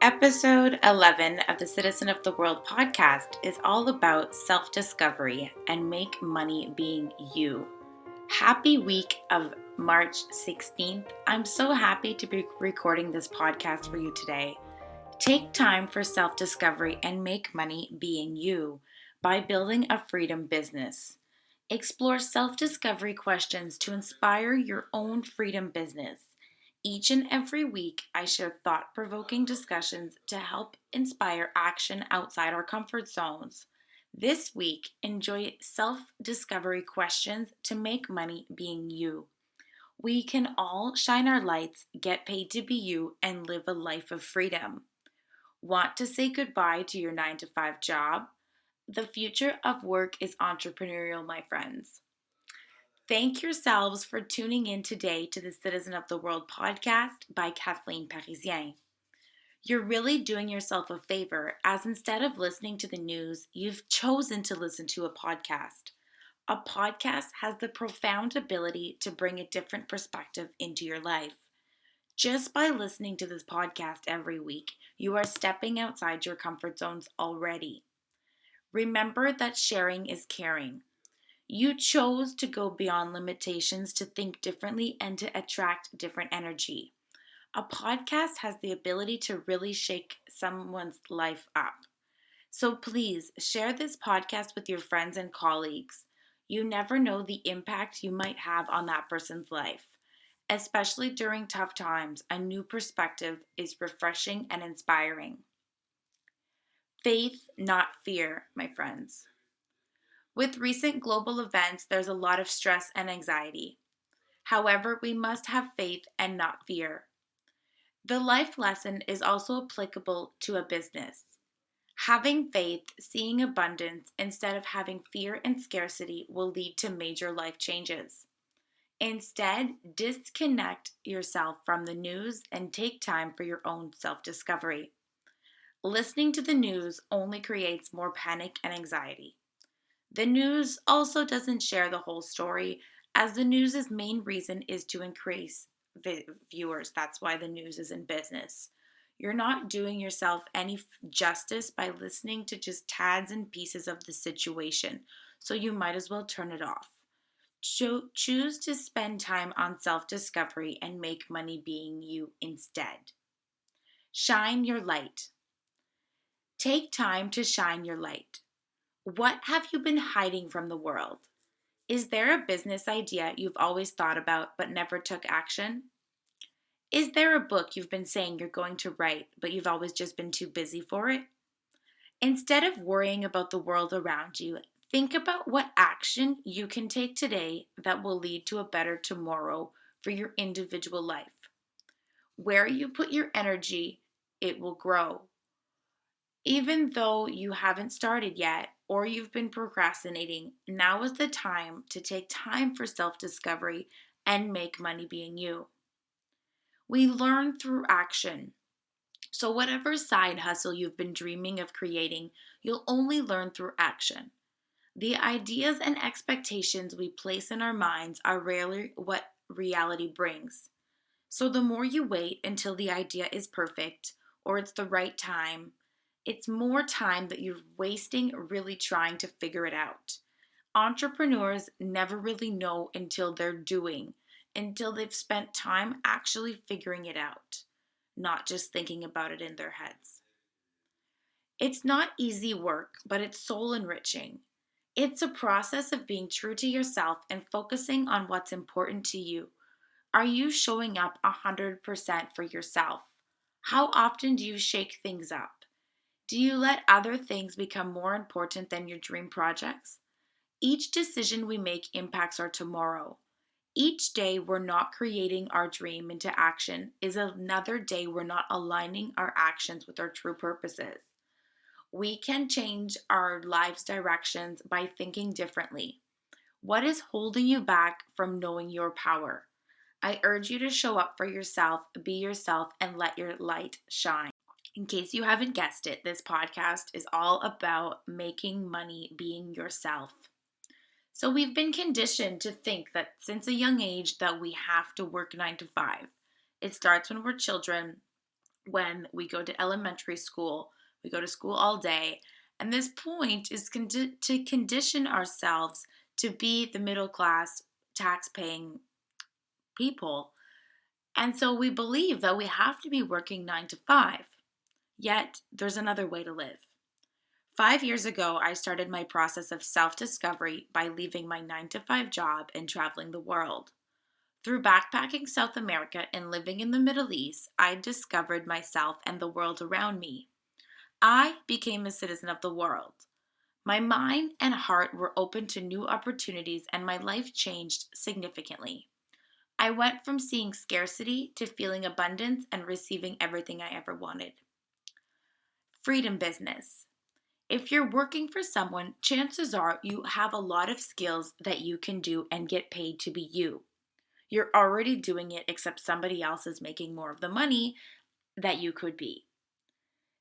Episode 11 of the Citizen of the World podcast is all about self-discovery and make money being you. Happy week of March 16th. I'm so happy to be recording this podcast for you today. Take time for self-discovery and make money being you by building a freedom business. Explore self-discovery questions to inspire your own freedom business. Each and every week, I share thought-provoking discussions to help inspire action outside our comfort zones. This week, enjoy self-discovery questions to make money being you. We can all shine our lights, get paid to be you, and live a life of freedom. Want to say goodbye to your 9-to-5 job? The future of work is entrepreneurial, my friends. Thank yourselves for tuning in today to the Citizen of the World podcast by Kathleen Parisien. You're really doing yourself a favor, as instead of listening to the news, you've chosen to listen to a podcast. A podcast has the profound ability to bring a different perspective into your life. Just by listening to this podcast every week, you are stepping outside your comfort zones already. Remember that sharing is caring. You chose to go beyond limitations to think differently and to attract different energy. A podcast has the ability to really shake someone's life up. So please share this podcast with your friends and colleagues. You never know the impact you might have on that person's life. Especially during tough times, a new perspective is refreshing and inspiring. Faith, not fear, my friends. With recent global events, there's a lot of stress and anxiety. However, we must have faith and not fear. The life lesson is also applicable to a business. Having faith, seeing abundance instead of having fear and scarcity will lead to major life changes. Instead, disconnect yourself from the news and take time for your own self-discovery. Listening to the news only creates more panic and anxiety. The news also doesn't share the whole story, as the news's main reason is to increase viewers. That's why the news is in business. You're not doing yourself any justice by listening to just tads and pieces of the situation, so you might as well turn it off. Choose to spend time on self-discovery and make money being you instead. Shine your light. Take time to shine your light. What have you been hiding from the world? Is there a business idea you've always thought about but never took action? Is there a book you've been saying you're going to write but you've always just been too busy for it? Instead of worrying about the world around you, think about what action you can take today that will lead to a better tomorrow for your individual life. Where you put your energy, it will grow. Even though you haven't started yet or you've been procrastinating, now is the time to take time for self-discovery and make money being you. We learn through action. So whatever side hustle you've been dreaming of creating, you'll only learn through action. The ideas and expectations we place in our minds are rarely what reality brings. So the more you wait until the idea is perfect or it's the right time, it's more time that you're wasting really trying to figure it out. Entrepreneurs never really know until they're doing, until they've spent time actually figuring it out, not just thinking about it in their heads. It's not easy work, but it's soul enriching. It's a process of being true to yourself and focusing on what's important to you. Are you showing up 100% for yourself? How often do you shake things up? Do you let other things become more important than your dream projects? Each decision we make impacts our tomorrow. Each day we're not creating our dream into action is another day we're not aligning our actions with our true purposes. We can change our life's directions by thinking differently. What is holding you back from knowing your power? I urge you to show up for yourself, be yourself, and let your light shine. In case you haven't guessed it, this podcast is all about making money being yourself. So we've been conditioned to think that since a young age that we have to work 9 to 5. It starts when we're children. when we go to elementary school, we go to school all day. And this point is to condition ourselves to be the middle class, tax paying people. And so we believe that we have to be working 9 to 5. Yet there's another way to live. 5 years ago, I started my process of self discovery by leaving my 9 to 5 job and traveling the world. Through backpacking South America and living in the Middle East, I discovered myself and the world around me. I became a citizen of the world. My mind and heart were open to new opportunities, and my life changed significantly. I went from seeing scarcity to feeling abundance and receiving everything I ever wanted. Freedom business. If you're working for someone, chances are you have a lot of skills that you can do and get paid to be you. You're already doing it, except somebody else is making more of the money that you could be.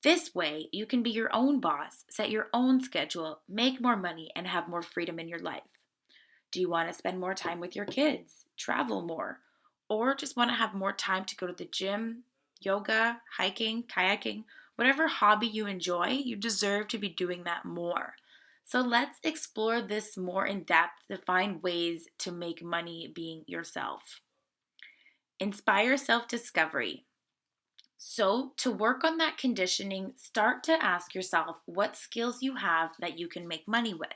This way, you can be your own boss, set your own schedule, make more money, and have more freedom in your life. Do you want to spend more time with your kids, travel more, or just want to have more time to go to the gym, yoga, hiking, kayaking, whatever hobby you enjoy? You deserve to be doing that more. So let's explore this more in depth to find ways to make money being yourself. Inspire self discovery. So, to work on that conditioning, start to ask yourself what skills you have that you can make money with.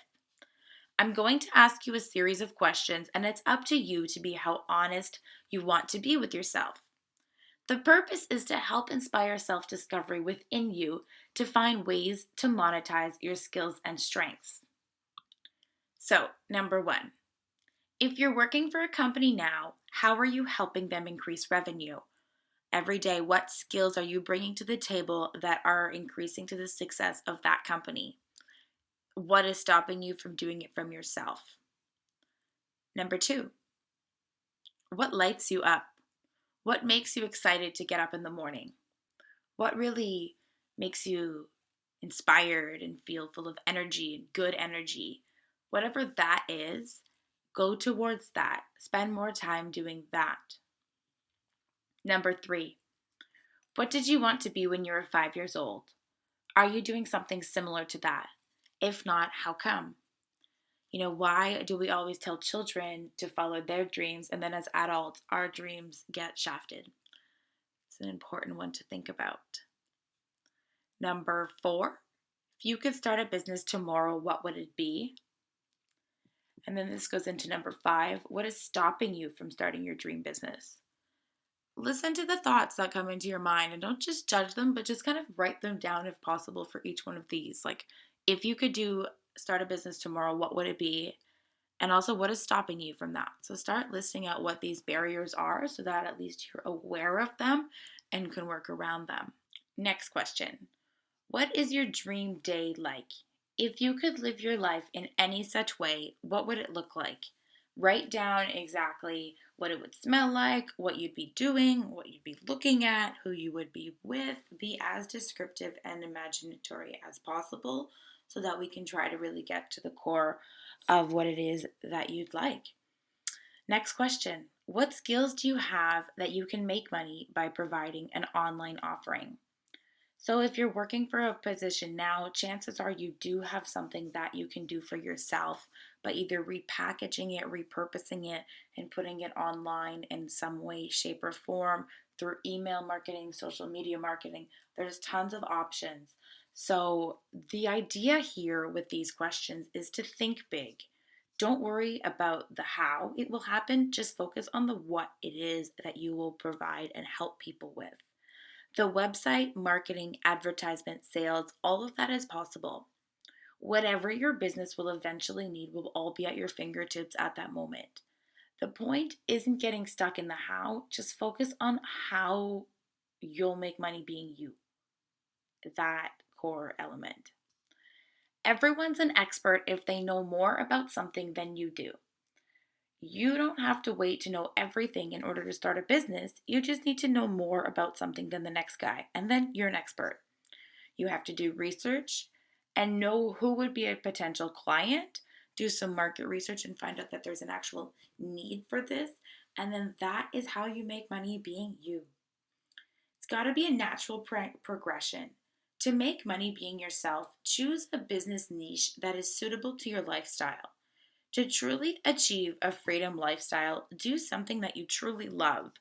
I'm going to ask you a series of questions, and it's up to you to be how honest you want to be with yourself. The purpose is to help inspire self discovery within you to find ways to monetize your skills and strengths. So, number one, if you're working for a company now, how are you helping them increase revenue? Every day, what skills are you bringing to the table that are increasing to the success of that company? What is stopping you from doing it from yourself? Number two, what lights you up? What makes you excited to get up in the morning? What really makes you inspired and feel full of energy and good energy? Whatever that is, go towards that. Spend more time doing that. Number three, what did you want to be when you were 5 years old? Are you doing something similar to that? If not, how come? Why do we always tell children to follow their dreams and then as adults, our dreams get shafted? It's an important one to think about. Number four, if you could start a business tomorrow, what would it be? And then this goes into number five, what is stopping you from starting your dream business? Listen to the thoughts that come into your mind and don't just judge them, but just kind of write them down if possible for each one of these. Like, if you could start a business tomorrow, what would it be? And also, what is stopping you from that? So start listing out what these barriers are so that at least you're aware of them and can work around them. Next question. What is your dream day like? If you could live your life in any such way, what would it look like? Write down exactly what it would smell like, what you'd be doing, what you'd be looking at, who you would be with. Be as descriptive and imaginatory as possible so that we can try to really get to the core of what it is that you'd like. Next question. What skills do you have that you can make money by providing an online offering? So, if you're working for a position now, chances are you do have something that you can do for yourself by either repackaging it, repurposing it, and putting it online in some way, shape, or form through email marketing, social media marketing. There's tons of options. So, the idea here with these questions is to think big. Don't worry about the how it will happen, just focus on the what it is that you will provide and help people with. The website, marketing, advertisement, sales, all of that is possible. Whatever your business will eventually need will all be at your fingertips at that moment. The point isn't getting stuck in the how, just focus on how you'll make money being you. That core element. Everyone's an expert if they know more about something than you do. You don't have to wait to know everything in order to start a business. You just need to know more about something than the next guy, and then you're an expert. You have to do research and know who would be a potential client, do some market research and find out that there's an actual need for this, and then that is how you make money being you. It's got to be a natural progression. To make money being yourself, choose a business niche that is suitable to your lifestyle. To truly achieve a freedom lifestyle, do something that you truly love.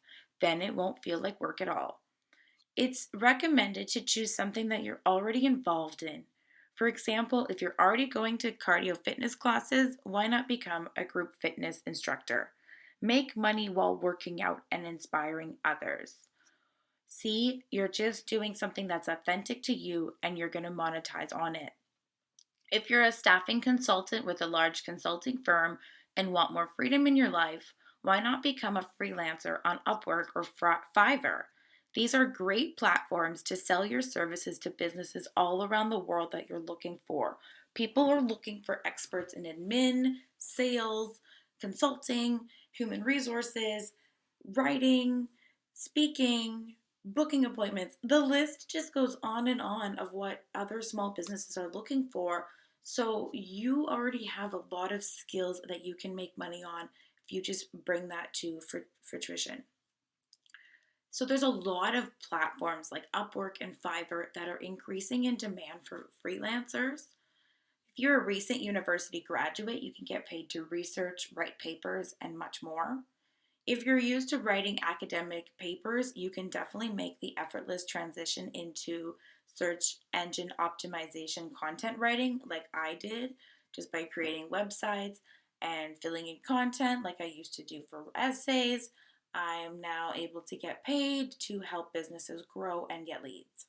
Then it won't feel like work at all. It's recommended to choose something that you're already involved in. For example, if you're already going to cardio fitness classes, why not become a group fitness instructor? Make money while working out and inspiring others. See, you're just doing something that's authentic to you and you're going to monetize on it. If you're a staffing consultant with a large consulting firm and want more freedom in your life, why not become a freelancer on Upwork or Fiverr? These are great platforms to sell your services to businesses all around the world that you're looking for. People are looking for experts in admin, sales, consulting, human resources, writing, speaking, booking appointments. The list just goes on and on of what other small businesses are looking for. So you already have a lot of skills that you can make money on if you just bring that to fruition. So there's a lot of platforms like Upwork and Fiverr that are increasing in demand for freelancers. If you're a recent university graduate, you can get paid to research, write papers, and much more. If you're used to writing academic papers, you can definitely make the effortless transition into search engine optimization content writing, like I did, just by creating websites and filling in content, like I used to do for essays. I am now able to get paid to help businesses grow and get leads.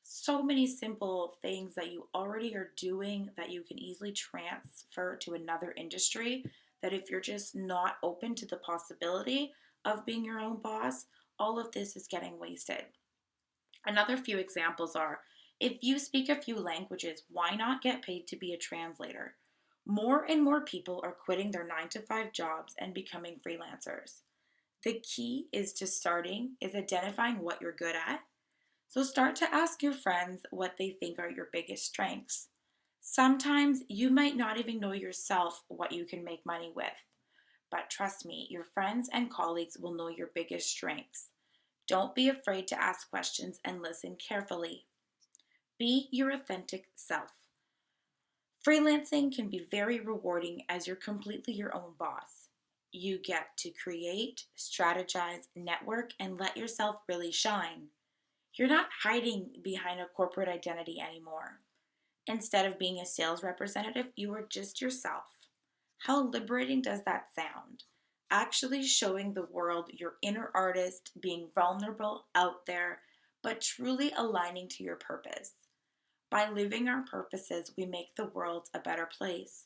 So many simple things that you already are doing that you can easily transfer to another industry, that if you're just not open to the possibility of being your own boss, all of this is getting wasted. Another few examples are, if you speak a few languages, why not get paid to be a translator? More and more people are quitting their 9 to 5 jobs and becoming freelancers. The key is identifying what you're good at. So start to ask your friends what they think are your biggest strengths. Sometimes you might not even know yourself what you can make money with. But trust me, your friends and colleagues will know your biggest strengths. Don't be afraid to ask questions and listen carefully. Be your authentic self. Freelancing can be very rewarding as you're completely your own boss. You get to create, strategize, network, and let yourself really shine. You're not hiding behind a corporate identity anymore. Instead of being a sales representative, you are just yourself. How liberating does that sound? Actually showing the world your inner artist, being vulnerable out there, but truly aligning to your purpose. By living our purposes, we make the world a better place.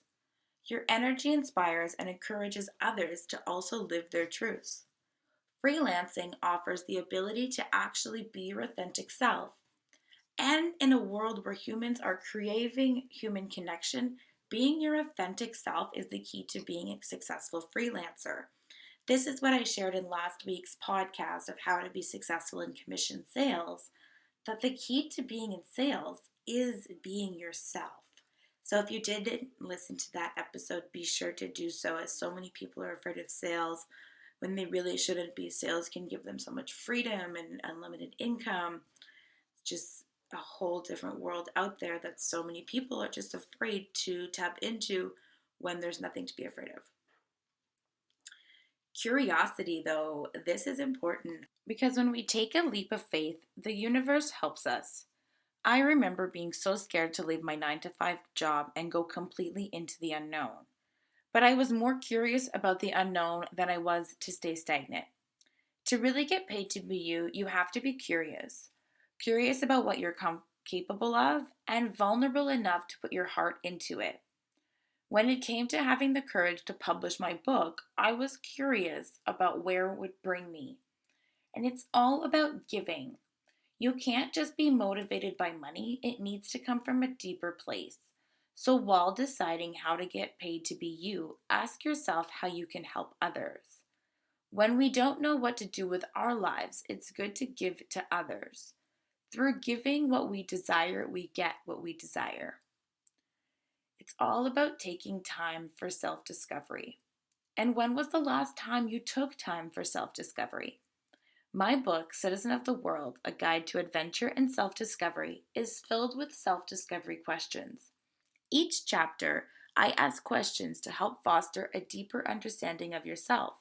Your energy inspires and encourages others to also live their truths. Freelancing offers the ability to actually be your authentic self. And in a world where humans are craving human connection, being your authentic self is the key to being a successful freelancer. This is what I shared in last week's podcast of how to be successful in commission sales, that the key to being in sales is being yourself. So if you didn't listen to that episode, be sure to do so, as so many people are afraid of sales when they really shouldn't be. Sales can give them so much freedom and unlimited income. It's just a whole different world out there that so many people are just afraid to tap into when there's nothing to be afraid of. Curiosity, though, this is important because when we take a leap of faith, the universe helps us. I remember being so scared to leave my 9 to 5 job and go completely into the unknown. But I was more curious about the unknown than I was to stay stagnant. To really get paid to be you, you have to be curious. Curious about what you're capable of and vulnerable enough to put your heart into it. When it came to having the courage to publish my book, I was curious about where it would bring me. And it's all about giving. You can't just be motivated by money, it needs to come from a deeper place. So while deciding how to get paid to be you, ask yourself how you can help others. When we don't know what to do with our lives, it's good to give to others. Through giving what we desire, we get what we desire. It's all about taking time for self-discovery. And when was the last time you took time for self-discovery? My book, Citizen of the World, A Guide to Adventure and Self-Discovery, is filled with self-discovery questions. Each chapter, I ask questions to help foster a deeper understanding of yourself.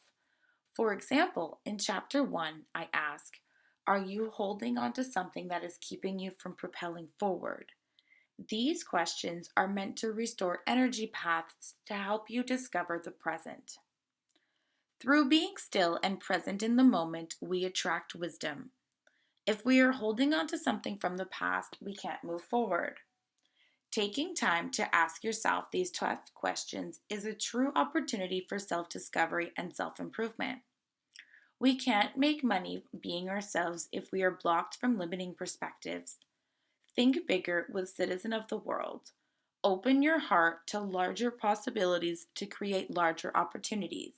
For example, in Chapter 1, I ask, are you holding on to something that is keeping you from propelling forward? These questions are meant to restore energy paths to help you discover the present. Through being still and present in the moment, we attract wisdom. If we are holding on to something from the past, we can't move forward. Taking time to ask yourself these tough questions is a true opportunity for self-discovery and self-improvement. We can't make money being ourselves if we are blocked from limiting perspectives. Think bigger with Citizen of the World. Open your heart to larger possibilities to create larger opportunities.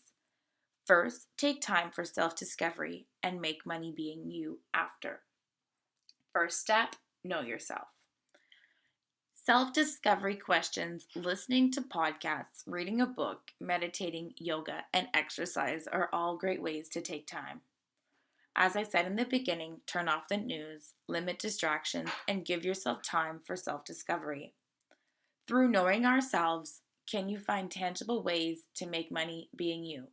First, take time for self-discovery and make money being you after. First step, know yourself. Self-discovery questions, listening to podcasts, reading a book, meditating, yoga, and exercise are all great ways to take time. As I said in the beginning, turn off the news, limit distractions, and give yourself time for self-discovery. Through knowing ourselves, can you find tangible ways to make money being you?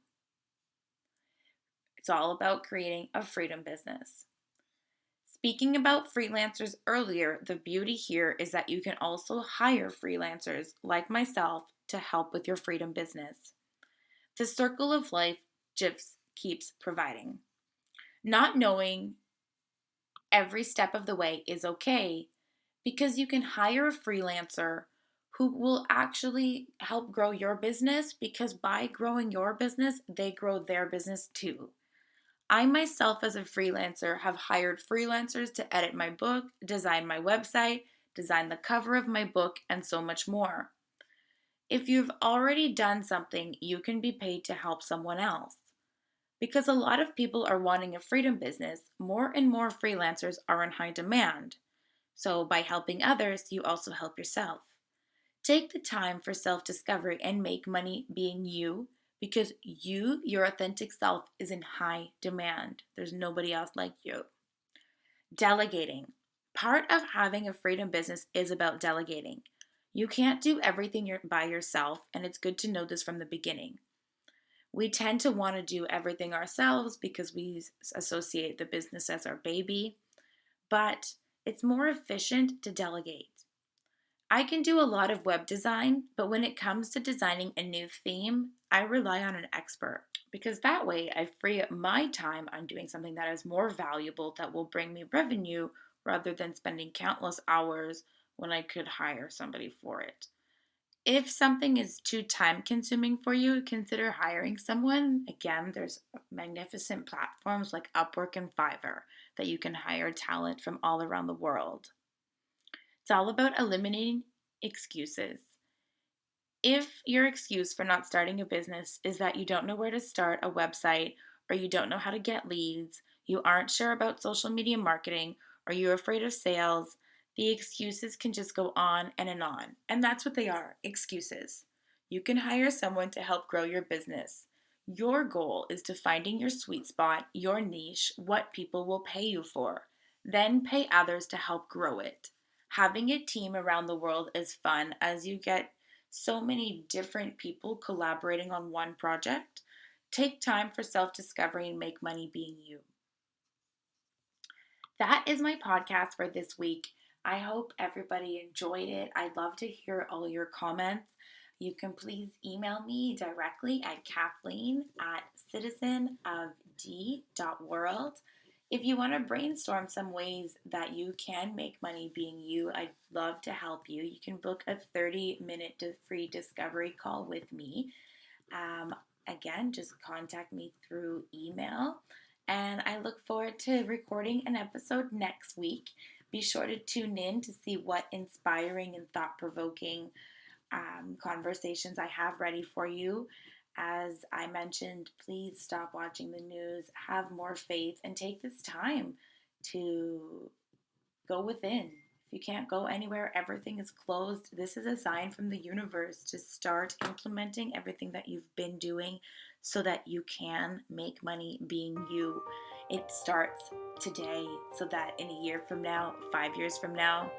It's all about creating a freedom business. Speaking about freelancers earlier, the beauty here is that you can also hire freelancers like myself to help with your freedom business. The circle of life just keeps providing. Not knowing every step of the way is okay because you can hire a freelancer who will actually help grow your business, because by growing your business, they grow their business too. I myself, as a freelancer, have hired freelancers to edit my book, design my website, design the cover of my book, and so much more. If you've already done something, you can be paid to help someone else. Because a lot of people are wanting a freedom business, more and more freelancers are in high demand. So by helping others, you also help yourself. Take the time for self-discovery and make money being you, because you, your authentic self, is in high demand. There's nobody else like you. Delegating. Part of having a freedom business is about delegating. You can't do everything by yourself, and it's good to know this from the beginning. We tend to want to do everything ourselves because we associate the business as our baby, but it's more efficient to delegate. I can do a lot of web design, but when it comes to designing a new theme, I rely on an expert, because that way I free up my time on doing something that is more valuable, that will bring me revenue, rather than spending countless hours when I could hire somebody for it. If something is too time consuming for you, consider hiring someone. Again, there's magnificent platforms like Upwork and Fiverr that you can hire talent from all around the world. It's all about eliminating excuses. If your excuse for not starting a business is that you don't know where to start a website, or you don't know how to get leads, you aren't sure about social media marketing, or you're afraid of sales, the excuses can just go on and on. And that's what they are, excuses. You can hire someone to help grow your business. Your goal is to finding your sweet spot, your niche, what people will pay you for. Then pay others to help grow it. Having a team around the world is fun, as you get so many different people collaborating on one project. Take time for self-discovery and make money being you. That is my podcast for this week. I hope everybody enjoyed it. I'd love to hear all your comments. You can please email me directly at kathleen@citizenofd.world. If you want to brainstorm some ways that you can make money being you, I'd love to help you. You can book a 30-minute free discovery call with me. Again, just contact me through email. And I look forward to recording an episode next week. Be sure to tune in to see what inspiring and thought-provoking conversations I have ready for you. As I mentioned, please stop watching the news, have more faith, and take this time to go within. If you can't go anywhere, everything is closed, this is a sign from the universe to start implementing everything that you've been doing so that you can make money being you. It starts today so that in a year from now, 5 years from now,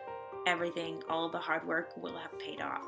everything, all the hard work will have paid off.